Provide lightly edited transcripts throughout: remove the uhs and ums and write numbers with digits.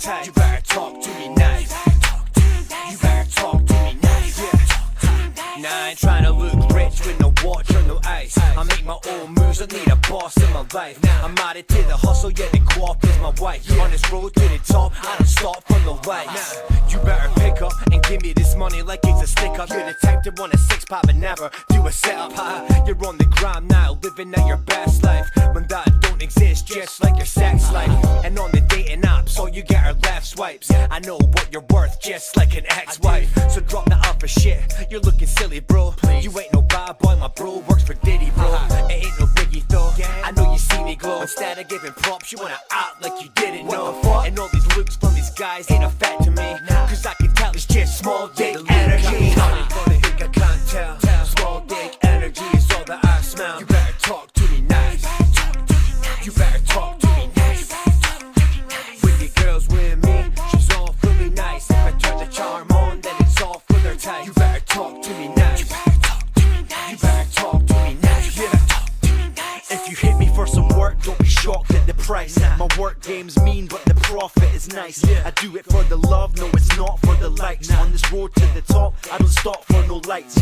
tight. You better talk to me nice. You better talk to me nice. Nah, I ain't tryna look rich with no watch or no ice. I make my own moves, I need a boss in my life. I'm added to the hustle, yeah, the guap is my wife. On this road to the top, I don't stop for no lights. You better pick up and give me this money like it's a stick up. You're the type to want a six-pack but never do a setup. You're on the grind now, living out your best life, when that don't exist, just like your sex life. And on the dating apps, all you get are left swipes. I know what you're worth, just like an ex-wife. So drop that up for shit, you're looking silly, bro. You ain't no bad boy, my bro works for Diddy, bro. It ain't no biggie though, I know you see me glow. Instead of giving props, you wanna act like you didn't know. And all these looks from these guys ain't a fact to me, cause I can tell it's just small dick energy. Funny, think I can't tell. Small dick energy is all that I smell. You better talk to me nice. You better talk to me nice. With your girls with me, she's all really nice. If I turn the charm on, then it's all for their time. You better talk to me nice. You better talk to me nice. If you hit me for some work, don't be shocked at the price. My work game's mean, but the profit is nice. I do it for the love, no, it's not for the likes. On this road to the top, I don't stop for no lights.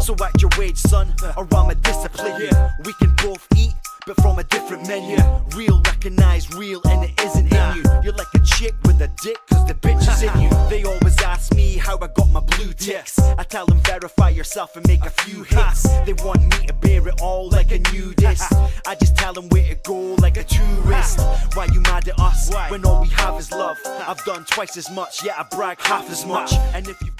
So act your wage, son, or I'ma discipline you. We can both eat, but from a different menu. Real recognize real, and it isn't in you. You're like a chick with a dick, cause the bitch is in you. They always ask me how I got my blue ticks. I tell them verify yourself and make a few hits. They want me to bear it all like a nudist. I just tell them where to go like a tourist. Why you mad at us when all we have is love? I've done twice as much, yet I brag half as much. And if you